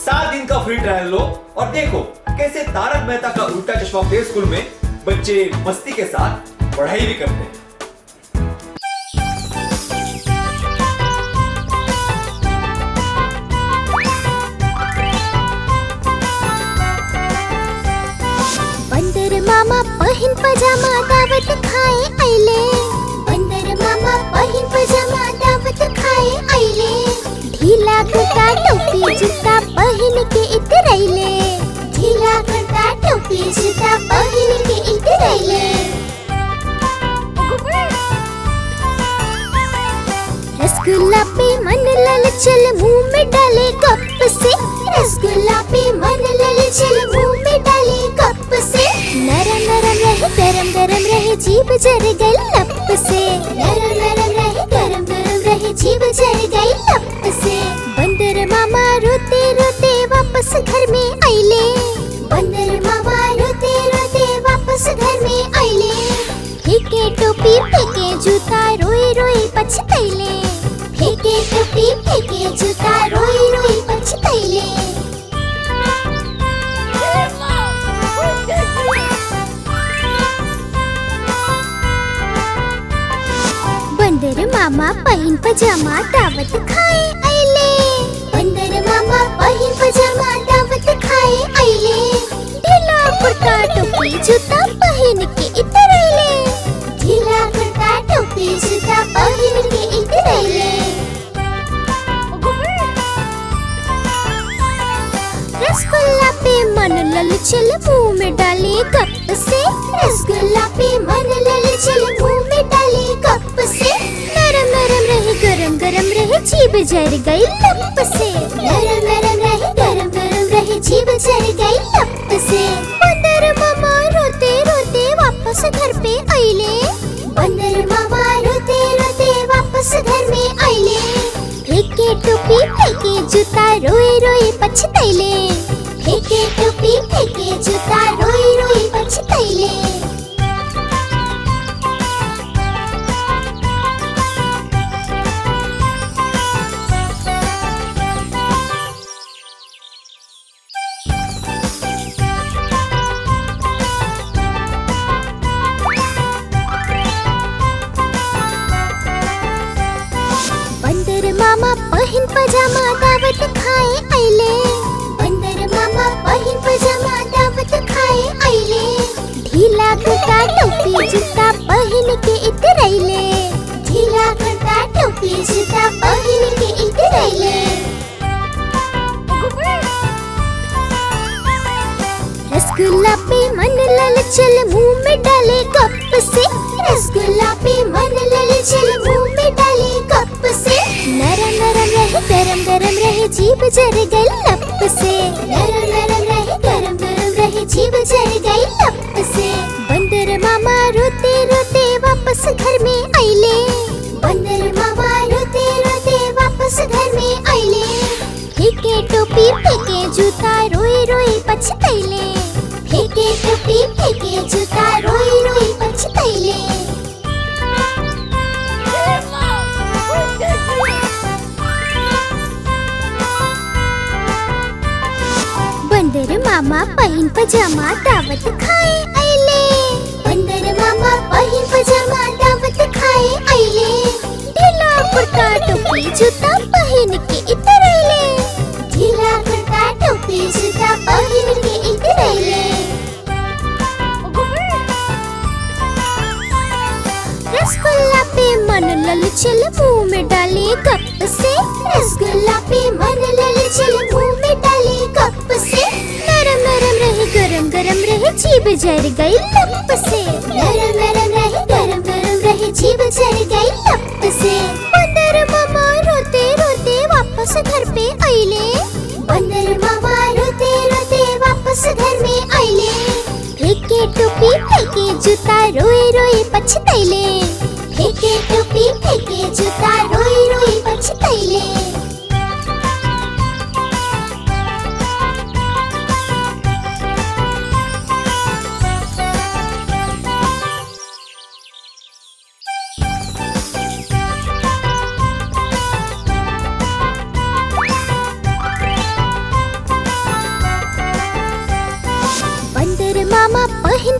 7 दिन का free trial लो और देखो कैसे तारक मेहता का उल्टा चश्मा प्ले स्कूल में बच्चे मस्ती के साथ पढ़ाई भी करते हैं। बंदर मामा पहिन पजामा दावत खाए आइले। बंदर मामा पहिन पजामा दावत खाए आइले। ढीला कुर्ता टोपी जूता पहिन के इतर आइले। ढीला कुर्ता टोपी जूता पहिन के इतर आइले। रसगुल्ला पे मन ललचल मुंह में डाले कप से। रसगुल्ला पे मन ललचल मुंह में डाले कप से। नरम नरम रहे गरम गरम रहे जीभ जर गई लप से। नरम नरम रहे गरम गरम रहे जीभ जर गई लप से। बंदर मामा रोते रोते वापस घर में आइले। बंदर मामा रोते रोते वापस घर में आइले। फेंके टोपी फेंके जूता रोए रोए पछतैले। फेंके टोपी फेंके जूता रोए रोए पछतैले। बंदर मामा पहिन पजामा दावत खाए आइले। बंदर मामा पहिन पजामा दावत खाए आइले। ढीला कुर्ता टोपी जूता पहिन के इतर आइले। ढीला कुर्ता टोपी जूता पहिन के इतर आइले। रसगुल्ला पे मन ललचल मुंह में डाले कप से। रसगुल्ला पे मन ललचल मुंह में डाले कप से। नरम नरम रहे गरम गरम रहे जीभ जर गई लप से। नरम नरम रहे गरम गरम रहे जीभ जर गई लप से। बंदर मामा रोते रोते वापस घर पे आइले। बंदर मामा रोते रोते वापस घर में आइले। फेंके टोपी फेंके जूता रोए रोए पछतैले। फेंके टोपी फेंके जूता रोए रोए पछतैले। बंदर मामा पहिन पजामा दावत खाए आइले। बंदर मामा पहिन पजामा दावत खाए आइले। ढीला कुर्ता टोपी जूता पहिन के इतर आइले। ढीला कुर्ता टोपी जूता पहिन के इतर आइले। रसगुल्ला पे मन ललचल मुंह में डाले कप से। रसगुल्ला पे मन ललचल मुंह में डाले कप से। नरम नरम रहे गरम गरम रहे जीभ जर गई लप से। नरम नरम रहे गरम गरम रहे जीभ जर गई लप से। बंदर मामा रोते रोते वापस घर में आइले। बंदर मामा रोते रोते वापस घर में आइले। फेंके टोपी फेंके जूता रोए रोए पछतैले। फेंके टोपी फेंके जूता रोए रोए पछतैले। बंदर मामा पहिन पजामा दावत खाए आइले। बंदर मामा पहिन पजामा दावत खाए आइले। ढीला कुर्ता टोपी जूता पहिन के इतर आइले। ढीला कुर्ता टोपी जूता पहिन के इतर आइले। रसगुल्ला पे मन ललचल मुंह में डाले कप से। रसगुल्ला पे मन ललचल मुंह में डाले कप से। नरम नरम रहे गरम गरम रहे जीभ जर गई लप से। नरम नरम रहे गरम गरम रहे जीभ जर गई लप से। बंदर मामा रोते रोते वापस घर पे आइले। बंदर मामा रोते रोते वापस घर में आइले। फेंके टोपी फेंके जूता रोए रोए पछतैले। फेंके टोपी फेंके जूता रोए रोए पछतैले।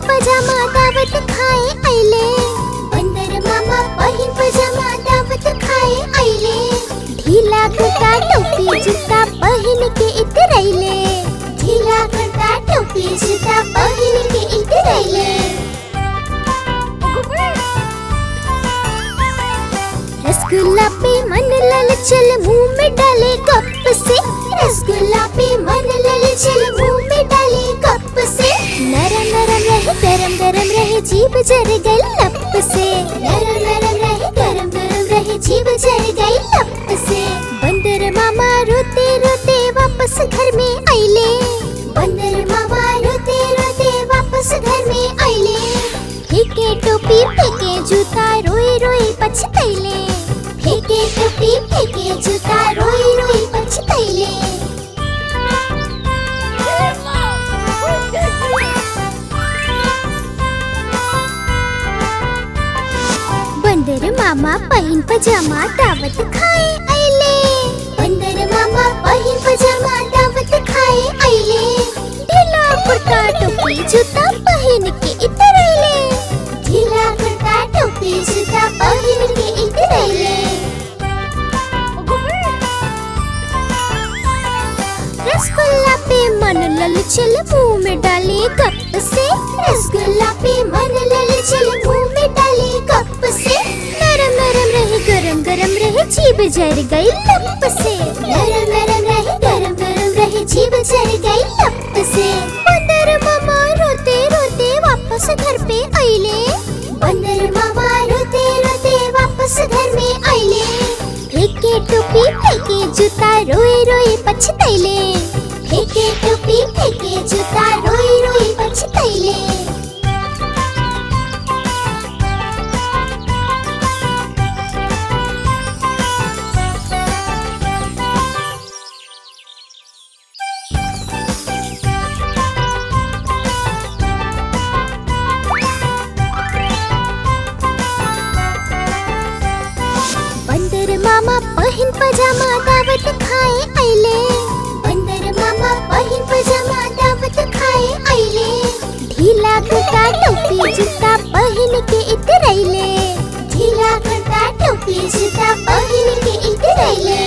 पजामा दावत खाए आइले। बंदर मामा बहिन पजामा दावत खाए आइले। ढीला कुर्ता टोपी जूता पहन के इतरैले। ढीला कुर्ता टोपी जूता पहन के इतरैले। रसगुल्ला पे मन ललचल मुंह में डाले कप से। रसगुल्ला पे मन ललचल मुंह में डाले कप से। नरम नरम रहे गरम गरम रहे जीभ जर गई लप से। नरम नरम रहे गरम गरम रहे जीभ जर गई लप से। बंदर मामा रोते रोते वापस घर में आइले। बंदर मामा रोते रोते वापस घर में आइले। फेंके टोपी फेंके जूता रोए रोए पछतैले। फेंके टोपी फेंके जूता रोए रोए पछतैले। बंदर मामा पहिन पजामा दावत खाए आइले। बंदर मामा पहिन पजामा दावत खाए आइले। ढीला कुर्ता टोपी जूता पहन के इतरैले। ढीला कुर्ता टोपी जूता पहन के इतरैले। रसगुल्ला पे मन ललचल मुंह में डाले कप से। रसगुल्ला पे मन ललचल मुंह में डाले कप से। नरम नरम रहे गरम गरम रहे जीभ जर गई लप से। नरम नरम रहे गरम गरम रहे जीभ जर गई लप से। बंदर मामा रोते रोते वापस घर पे आइले। बंदर मामा रोते रोते वापस घर में आइले। फेंके टोपी फेंके जूता रोए रोए पछतैले। फेंके टोपी फेंके जूता रोए रोए पछतैले। बंदर मामा पहिन पजामा दावत खाए आइले। बंदर मामा पहिन पजामा दावत खाए आइले। ढीला कुर्ता टोपी जूता पहन के इतरैले। ढीला कुर्ता टोपी जूता पहन के इतरैले।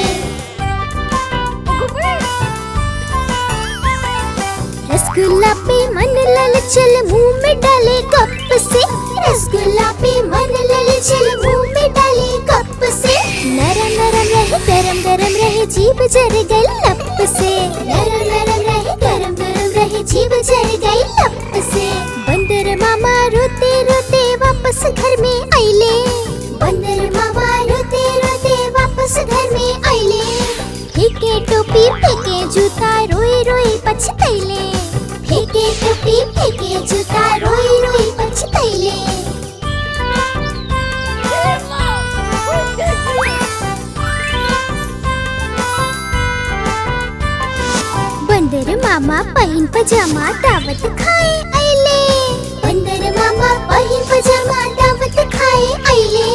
रसगुल्ला पे मन ललचल मुंह में डाले कप से। रसगुल्ला पे मन ललचल मुंह में डाले कप से। नरम नरम रहे गरम गरम रहे जीभ जर गई लप से। नरम नरम रहे गरम गरम रहे जीभ जर गई लप से। बंदर मामा रोते रोते वापस घर में आइले। बंदर मामा रोते रोते वापस घर में आइले। फेंके टोपी फेंके जूता रोए रोए पछतैले। फेंके टोपी फेंके जूता रोए रोए पछतैले। बंदर मामा पहिन पजामा दावत खाए आइले। बंदर मामा पहिन पजामा दावत खाए आइले।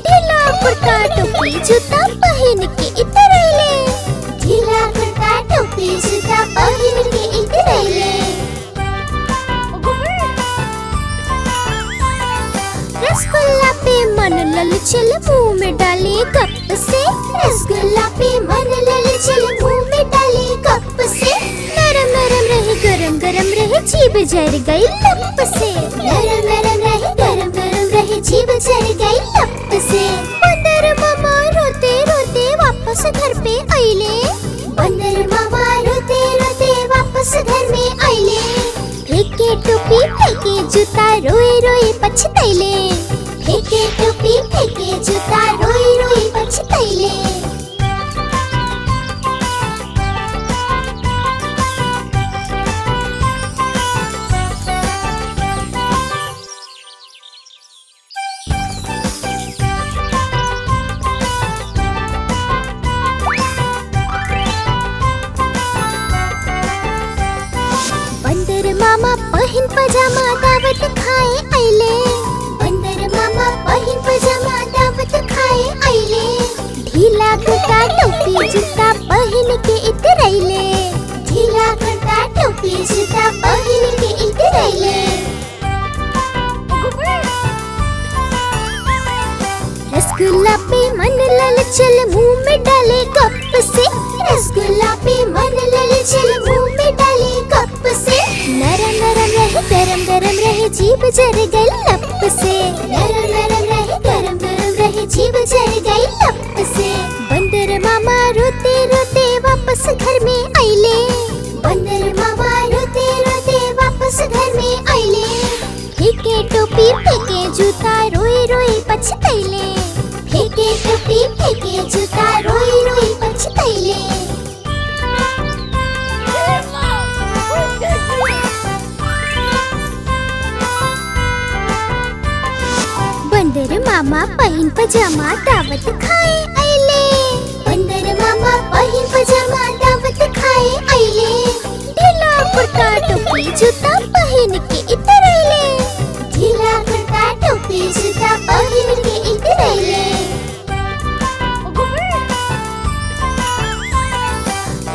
ढीला कुर्ता टोपी जूता पहन के इतरैले। ढीला कुर्ता टोपी जूता पहन के इतरैले। रसगुल्ला पे मन ललचल मुंह में डाले कप से। रसगुल्ला पे मन ललचल मुंह में डाले कप से। नरम नरम रहे गरम गरम रहे जीभ जर गई लप से। नरम नरम रहे गरम गरम रहे जीभ जर गई लप से। बंदर मामा रोते रोते वापस घर पे आइले। बंदर मामा रोते रोते वापस घर में आइले। फेंके टोपी फेंके जूता रोए रोए पछतैले। फेंके टोपी फेंके जूता रोए रोए पछतैले। बंदर मामा पहिन पजामा दावत खाए आइले। बंदर मामा पहिन पजामा दावत खाए आइले। ढीला कुर्ता टोपी जूता पहन के इतरैले। ढीला कुर्ता टोपी जूता पहन के इतरैले। रसगुल्ला पे मन ललचल मुंह में डाले कप से, रसगुल्ला पे मन ललचल मुंह में डाले कप से। नरम नरम रहे गरम गरम रहे जीभ जर गई लप से, नरम नरम रहे गरम गरम रहे जीभ जर गई लप से। बंदर मामा रोते रोते वापस घर में आइले, बंदर मामा रोते रोते वापस घर में आइले। फेंके टोपी फेंके जूता रोए रोए पछतैले, फेंके टोपी फेंके जूता रोए रोए पछतैले। बंदर मामा पहिन पजामा दावत खाए आइले, बंदर मामा पहिन पजामा दावत खाए आइले। ढीला कुर्ता टोपी जूता पहिन के इतर आइले, ढीला कुर्ता टोपी जूता पहिन के इतर आइले।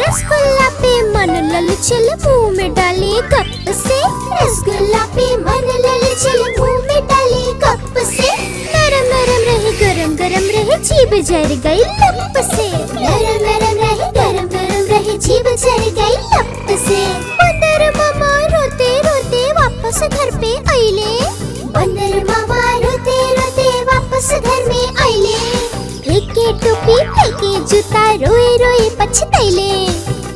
रसगुल्ला पे मन ललचल मुंह में डाले कप से, रसगुल्ला पे मन ललचल मुंह में डाले कप से। नरम नरम रहे गरम गरम रहे जीभ जर गई लप से, नरम नरम रहे गरम गरम रहे जीभ जर गई लप से। बंदर मामा रोते रोते वापस घर पे आइले, बंदर मामा रोते रोते वापस घर में आइले। फेंके टोपी फेंके जूता रोए रोए पछतैले,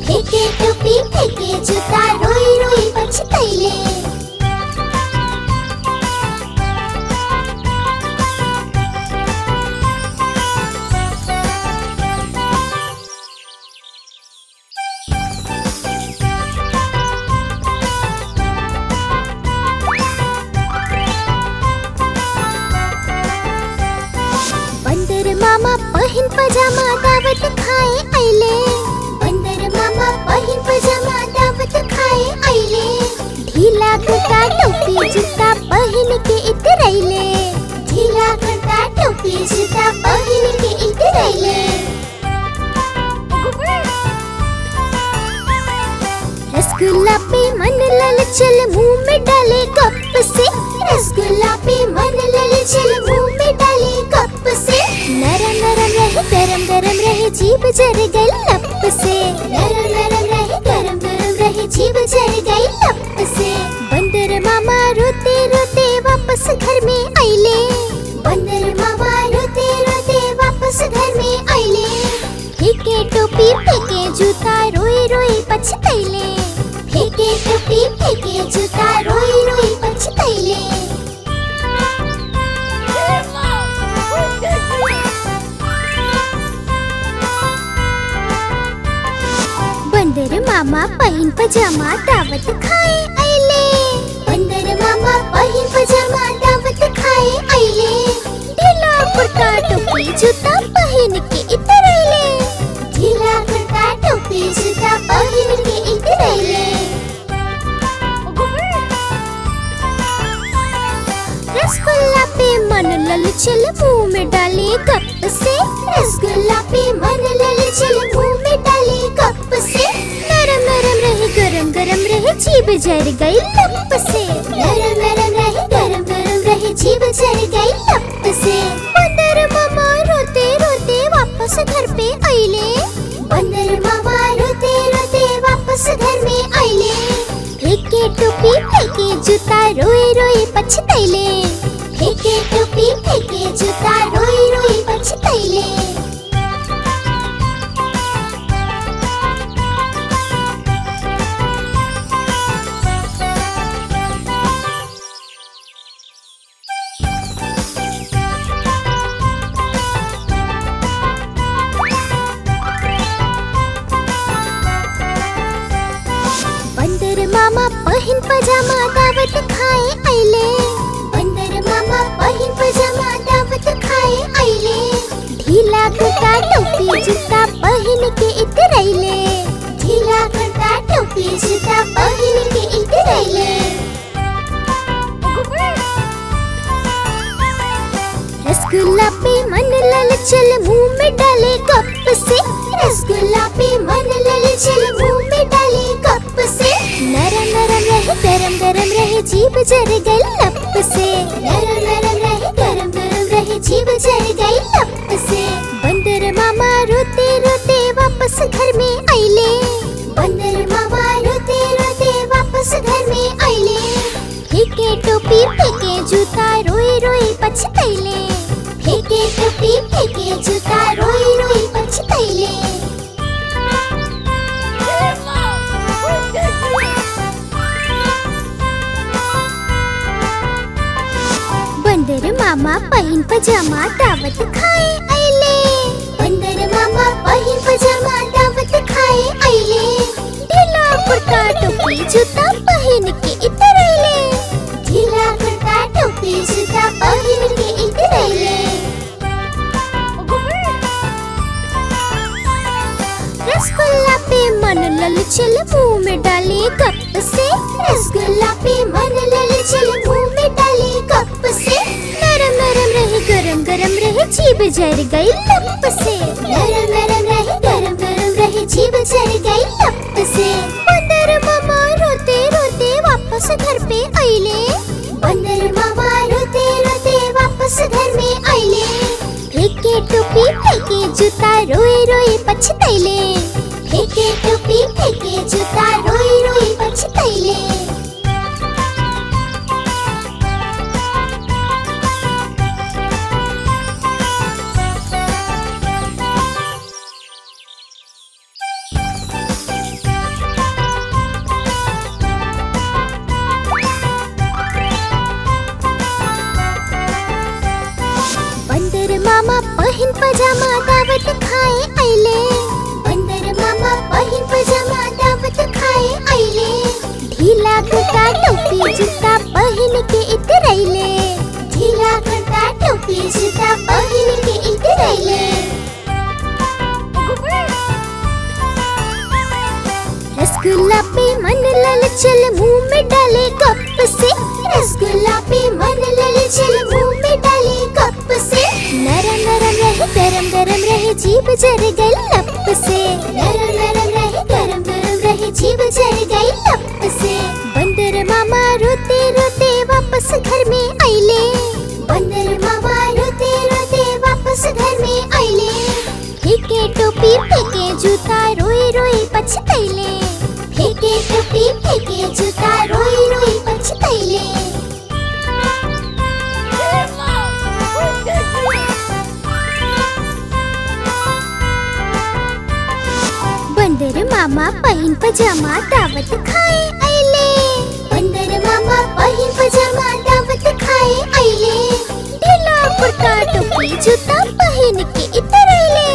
फेंके टोपी फेंके जूता रोए रोए पछतैले। बंदर मामा पहिन पजामा दावत खाए आइले, बंदर मामा पहिन पजामा दावत खाए आइले। ढीला कुर्ता टोपी जूता पहिन के इतर आइले, ढीला कुर्ता टोपी जूता पहिन के इतर आइले। रसगुल्ला पे मन ललचल मुंह में डाले कप से, रसगुल्ला पे मन ललचल मुंह में डाले कप से। नरम नरम रहे गरम गरम रहे जीभ जर गई लप से, नरम नरम रहे गरम गरम रहे जीभ जर गई लप से। बंदर मामा रोते रोते वापस घर में आइले, बंदर मामा रोते रोते वापस घर में आइले। फेंके टोपी फेंके जूता रोए रोए पछतैले, फेंके टोपी फेंके जूता रोए रोए पछतैले। बंदर मामा पहिन पजामा दावत खाए आइले, बंदर मामा पहिन पजामा दावत खाए आइले। ढीला कुर्ता टोपी जूता पहिन के इतर आइले, ढीला कुर्ता टोपी जूता पहिन के इतर आइले। रसगुल्ला पे मन ललचल मुंह में डाले कप से, रसगुल्ला पे मन ललचल मुंह में डाले कप से। नरम नरम रहे गरम गरम रहे जीभ जर गई लप से, नरम नरम रहे गरम गरम रहे जीभ जर गई लप से। बंदर मामा रोते रोते वापस घर पे आइले, बंदर मामा रोते रोते वापस घर में आइले। फेंके टोपी फेंके जूता रोए रोए पछतैले, फेंके टोपी फेंके जूता रोए रोए पछतैले। बंदर मामा पहिन पजामा दावत खाए आइले, बंदर मामा पहिन पजामा दावत खाए आइले। ढीला कुर्ता टोपी जूता पहिन के इतर आइले, ढीला कुर्ता टोपी जूता पहिन के इतर आइले। रसगुल्ला पे मन ललचल मुंह में डाले कप से, रसगुल्ला पे मन ललचल मुंह में डाले कप से। नरम नरम रहे गरम गरम रहे जीभ जर गई लप से, नरम नरम रहे गरम गरम रहे जीभ जर गई लप पछतैले। बंदर मामा पहिन पजामा दावत खाए आइले। बंदर मामा पहिन पजामा दावत खाए आइले। ढीला कुर्ता टोपी जूता पहिन के इतर आइले। ढीला कुर्ता टोपी जूता पहिन के इतर आइले। रसगुल्ला पे मन ललचल मुंह में डाले कप से। रसगुल्ला पे मन ललचल मुंह में डाले कप से। नरम नरम रहे गरम गरम रहे जीभ जर गई लप से। नरम नरम रहे गरम गरम रहे जीभ जर गई लप से। बंदर मामा रोते रोते वापस घर पे आइले। बंदर मामा रोते रोते वापस घर में आइले। फेंके टोपी फेंके जूता रोए रोए पछतैले। फेंके टोपी फेंके जूता रोए रोए पछतैले। बंदर मामा पहिन पजामा दावत खाए आइले। बंदर मामा पहिन पजामा दावत खाए आइले। ढीला कुर्ता टोपी जूता पहिन के इतर आइले। ढीला कुर्ता टोपी जूता पहिन के इतर आइले। रसगुल्ला पे मन ललचल मुंह में डाले कप से। रसगुल्ला पे मन ललचल मुंह में डाले कप से। नरम नरम रहे गरम गरम रहे जीभ जर गई लप से। नरम नरम रहे गरम गरम रहे जीभ जर गई लप से। बंदर मामा रोते रोते वापस घर में आइले। बंदर मामा रोते रोते वापस घर में आइले। फेंके टोपी फेंके जूता रोए रोए पछतैले। फेंके टोपी फेंके जूता रोए रोए पछतैले। बंदर मामा पहिन पजामा दावत खाए आइले। बंदर मामा पहिन पजामा दावत खाए आइले। ढीला कुर्ता टोपी जूता पहिन के इतर आइले।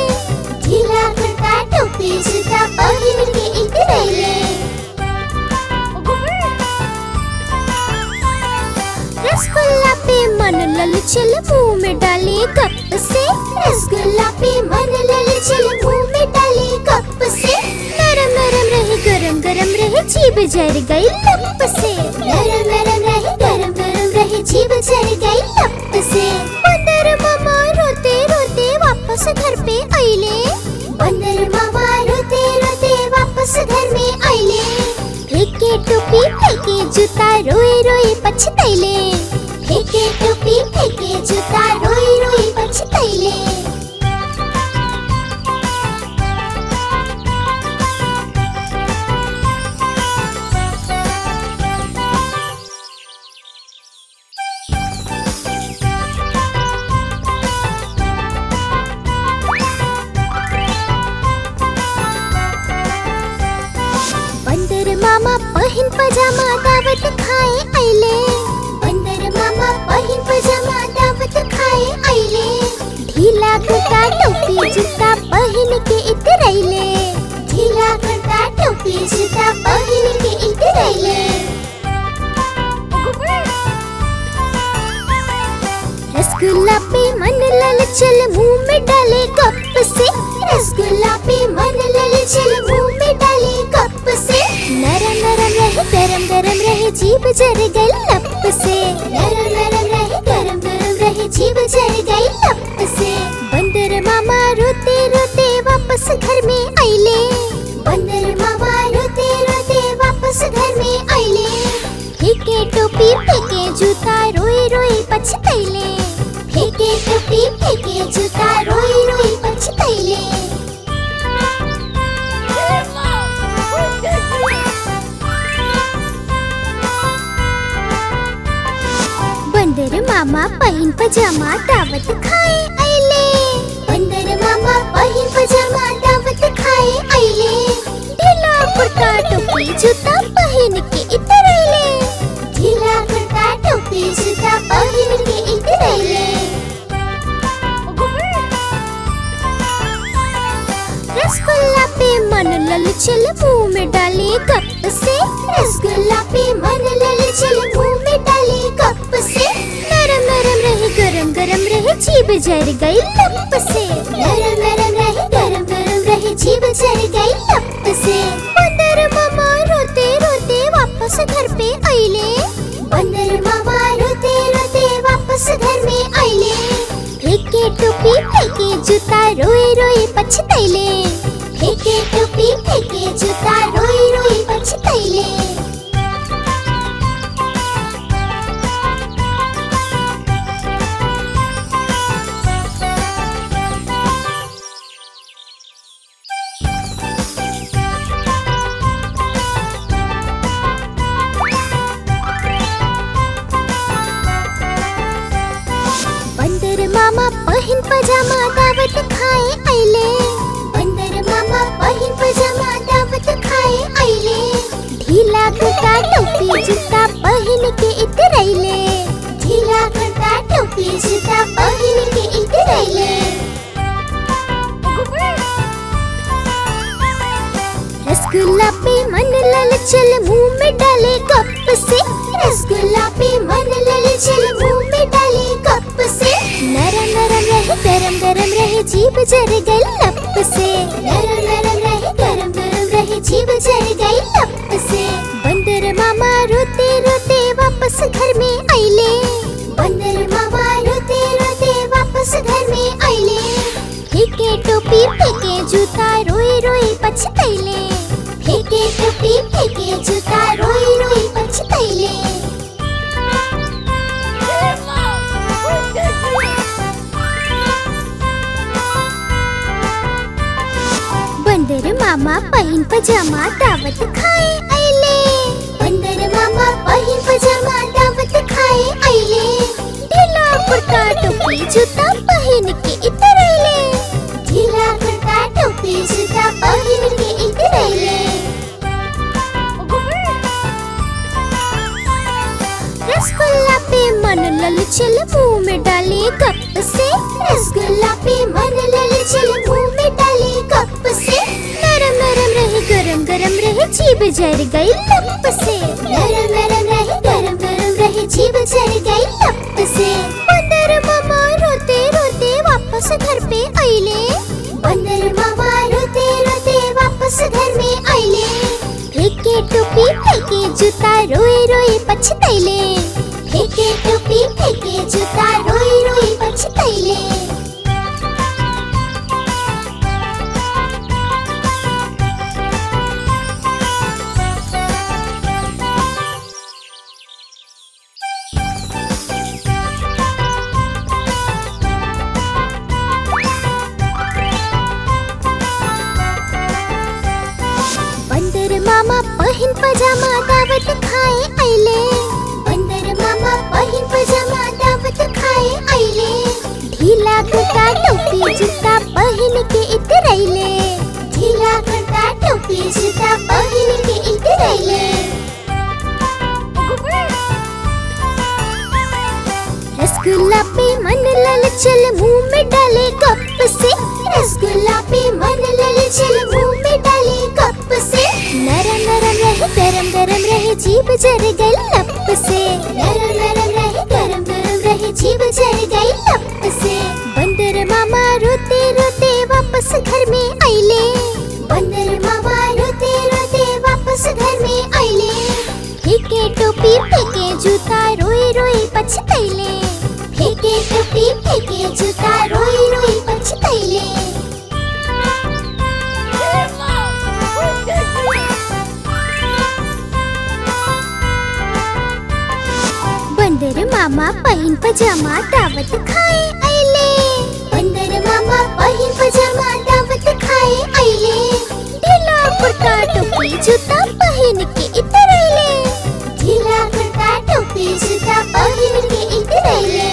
ढीला कुर्ता टोपी जूता पहिन के इतर आइले। रसगुल्ला पे मन ललचल मुंह में डाले कप से। रसगुल्ला पे मन ललचल मुंह में डाले कप से। नरम नरम रहे गरम गरम रहे जीभ जर गई लप से। नरम नरम रहे गरम गरम रहे जीभ जर गई लप से। बंदर मामा रोते रोते वापस घर पे आइले। बंदर मामा रोते रोते वापस घर में आइले। फेंके टोपी फेंके जूता रोए रोए पछतैले। फेंके टोपी फेंके जूता रोए रोए पछतैले। बंदर मामा पहिन पजामा दावत खाए आइले। बंदर मामा पहिन पजामा दावत खाए आइले। ढीला कुर्ता टोपी जूता पहिन के इतर आइले। ढीला कुर्ता टोपी जूता पहिन के इतर आइले। रसगुल्ला पे मन ललचल मुंह में डाले कप से। रसगुल्ला पे मन ललचल मुंह में डाले कप से। नरम नरम रहे गरम गरम रहे जीभ जर गई लप से। नरम नरम रहे गरम गरम रहे जीभ जर गई लप से। बंदर मामा रोते रोते वापस घर में आइले। बंदर मामा रोते रोते वापस घर में आइले। फेंके टोपी फेंके जूता रोए रोए पछतैले। फेंके टोपी फेंके जूता रोए रोए पछतैले। बंदर मामा पहिन पजामा दावत खाए आइले। बंदर मामा मामा पहिन पजामा दावत खाए आइले ढीला कुर्ता टोपी जूता पहिन के इतर आइले ढीला कुर्ता टोपी जूता पहिन के इतर आइले रसगुल्ला पे मन ललचल मुंह में डाले कप से रसगुल्ला पे मन ललचल मुंह में डाले कप से नरम नरम रहे गरम गरम रहे जीभ जर गई लप से नरम नरम रहे गरम गरम रहे जीभ जर गई लप से बंदर मामा रोते रोते वापस घर पे आइले बंदर मामा रोते रोते वापस घर में आइले फेंके टोपी फेंके जूता रोए रोए पछताइले फेंके टोपी फेंके जूता रोए रोए पछताइले बंदर मामा पहिन पजामा दावत खाए आइले बंदर मामा पहिन पजामा दावत खाए आइले ढीला कुर्ता टोपी जूता पहिन के इतर आइले ढीला कुर्ता टोपी जूता पहिन के इतर आइले रसगुल्ला पे मन ललचल मुंह में डाले कप से रसगुल्ला पे मन ललचल मुंह में डाले कप से नरम नरम रहे गरम गरम रहे जीभ जर गई लप से नरम नरम रहे गरम गरम रहे जीभ जर गई लप से बंदर मामा रोते रोते वापस घर में आइले बंदर मामा रोते रोते वापस घर में आइले फेंके टोपी फेंके जूता रोए रोए पछताइले फेंके टोपी फेंके जूता रोए रोए पछताइले बंदर मामा पहिन पजामा दावत खाए आइले बंदर मामा पहिन पजामा दावत खाए आइले ढीला कुर्ता टोपी जूता पहिन के इतर आइले ढीला कुर्ता टोपी जूता पहिन के इतर आइले रसगुल्ला पे मन ललचल मुंह में डाले कप से रसगुल्ला पे मन ललचल मुंह में डाले कप से नरम नरम रहे गरम गरम रहे जीभ जर गई लप से नरम नरम रहे गरम गरम रहे जीभ जर गई लप से बंदर मामा रोते रोते वापस घर पे आइले बंदर मामा रोते रोते वापस घर में आइले फेंके टोपी फेंके जूता रोए रोए पछताइले फेंके टोपी फेंके जूता रोए रोए पछताइले बंदर मामा पहिन पजामा दावत खाए आइले बंदर मामा पहिन पजामा दावत खाए आइले ढीला कुर्ता टोपी जूता पहिन के इतर आइले ढीला कुर्ता टोपी जूता पहिन के इतर आइले रसगुल्ला पे मन ललचल मुंह में डाले कप से रसगुल्ला पे मन ललचल मुंह में डाले कप से नरम नरम रहे गरम गरम रहे जीभ जर गई लप से नरम नरम रहे गरम गरम रहे जीभ जर गई लप से बंदर मामा रोते रोते वापस घर में आइले बंदर मामा रोते रोते वापस घर में आइले फेंके टोपी फेंके जूता रोए रोए पछताइले फेंके टोपी फेंके जूता रोए रोए पछताइले बंदर मामा पहिन पजामा दावत खाए आइले बंदर मामा पहिन पजामा दावत खाए आइले ढीला कुर्ता टोपी जूता पहिन के इतर आइले ढीला कुर्ता टोपी जूता पहिन के इतर आइले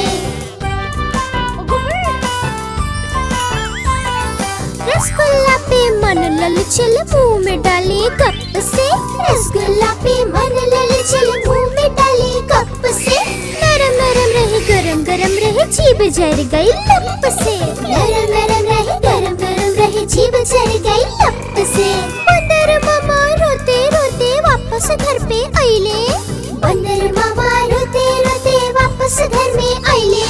चल मुंह में डाले कप से, रसगुल्ला पे मन ललचल मुंह में डाले कप से। नरम नरम रहे गरम गरम रहे जीभ जर गई लप से, नरम नरम रहे गरम गरम रहे जीभ जर गई लप से। बंदर मामा रोते रोते वापस घर पे आइले, बंदर मामा रोते रोते वापस घर में आइले।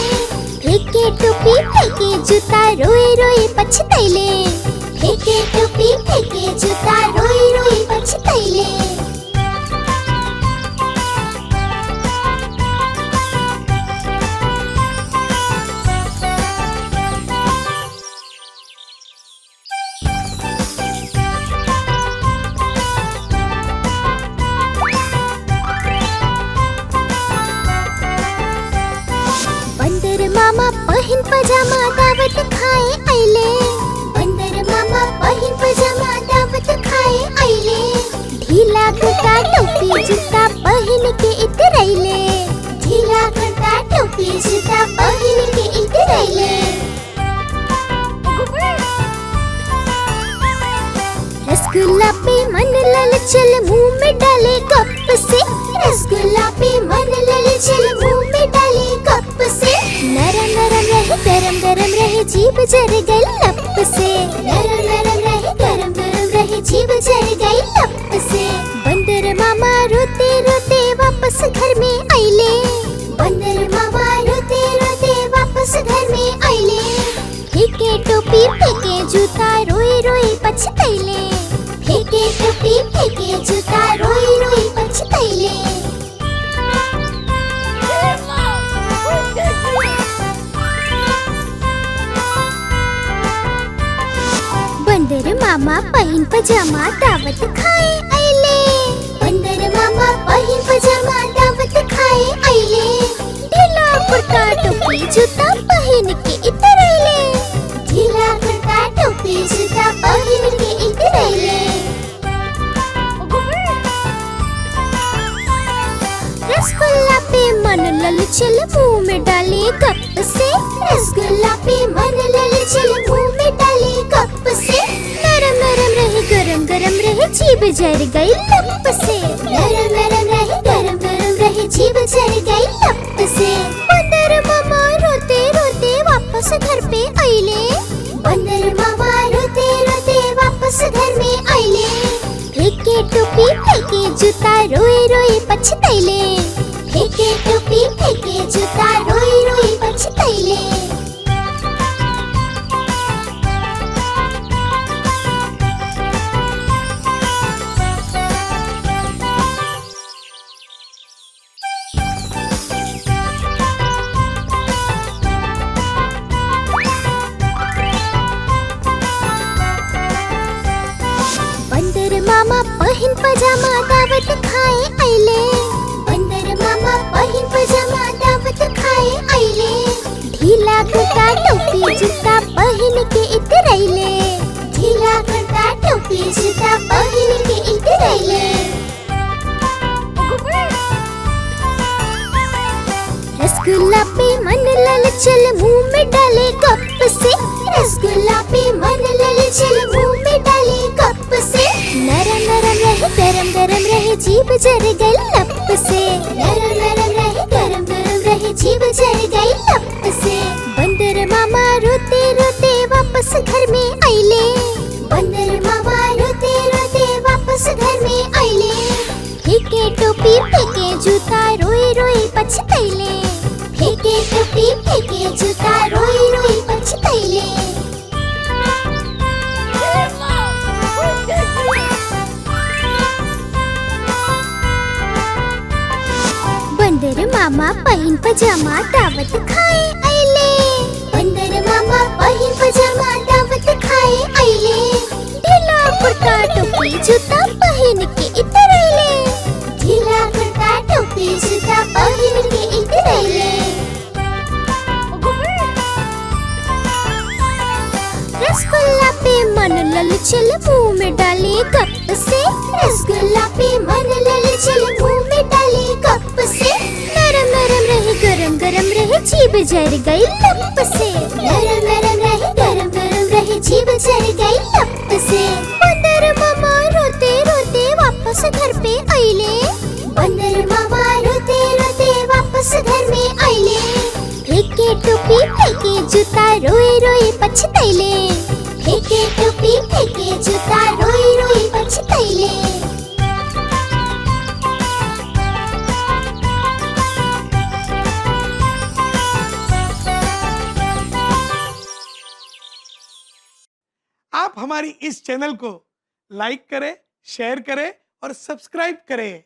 फेंके टोपी फेंके जूता रोए रोए पछतैले, फेंके टोपी फेंके जूता रोए रोए पछतैले। बंदर मामा पहिन पजामा दावत खाए आइले, बंदर मामा पहिन पजामा दावत खाए आइले। ढीला कुर्ता टोपी जूता पहिन के इतरैले, ढीला कुर्ता टोपी जूता पहिन के इतरैले। रसगुल्ला पे मन ललचल मुंह में डाले कप से, रसगुल्ला पे मन ललचल मुंह में डाले कप से। नरम नरम रहे गरम गरम रहे जीभ जर गई लप से, नरम नरम रहे गरम गरम रहे जीभ जर गई लप से। बंदर मामा रोते रोते वापस घर में आइले, बंदर मामा रोते रोते वापस घर में आइले। फेंके टोपी फेंके जूता रोए रोए पछतैले, फेंके टोपी फेंके जूता रोए रोए पछतैले। बंदर मामा पहिन पजामा दावत खाए आइले, बंदर मामा पहिन पजामा दावत खाए आइले। ढीला कुर्ता टोपी जूता पहिन के इतरैले, ढीला कुर्ता टोपी जूता पहिन के इतरैले। रसगुल्ला पे मन ललचल मुंह में डाले कप से, रसगुल्ला पे मन ललचल मुंह में डाले कप से। नरम नरम रहे गरम गरम रहे जीभ जर गई लप से, नरम नरम रहे गरम गरम रहे जीभ जर गई लप से। बंदर मामा रोते रोते वापस घर पे आइले, बंदर मामा रोते रोते वापस घर में आइले। फेंके टोपी फेंके जूता रोए रोए पछतैले, फेंके टोपी फेंके जूता रोए रोए पछतैले। बंदर मामा पहिन पजामा दावत खाए आइले, बंदर मामा पहिन पजामा दावत खाए आइले। ढीला कुर्ता टोपी जूता पहिन के इतरैले, ढीला कुर्ता टोपी जूता पहिन के इतरैले। रसगुल्ला पे मन ललचल मुंह में डाले कप से, रसगुल्ला पे मन ललचल मुंह में डाले कप से। नरम नरम रहे गरम गरम रहे जीभ जर गई लप से, नरम नरम रहे गरम गरम रहे जीभ जर गई लप से। बंदर मामा रोते रोते वापस घर में आइले, बंदर मामा रोते रोते वापस घर में आइले। फेंके टोपी फेंके जूता रोए रोए पछतैले, फेंके टोपी फेंके जूता रोए रोए पछतैले। बंदर मामा पहिन पजामा दावत खाए आइले, बंदर मामा पहिन पजामा दावत खाए आइले। ढीला कुर्ता टोपी जूता पहिन के इतरैले, ढीला कुर्ता टोपी जूता पहिन के इतरैले। रसगुल्ला पे मन ललचल मुंह में डाले कप से, रसगुल्ला पे मन ललचल मुंह में डाले कप से। नरम नरम रहे गरम गरम रहे जीभ जर गई लप से, नरम नरम रहे गरम गरम रहे जीभ जर गई लप से। बंदर आइले। बंदर मामा रोते रोते वापस घर में आइले। फेंके टोपी फेंके जूता रोई रोई पछतैले। फेंके टोपी फेंके जूता रोई रोई पछतैले। आप हमारी इस चैनल को लाइक करें, शेयर करें और सब्सक्राइब करें।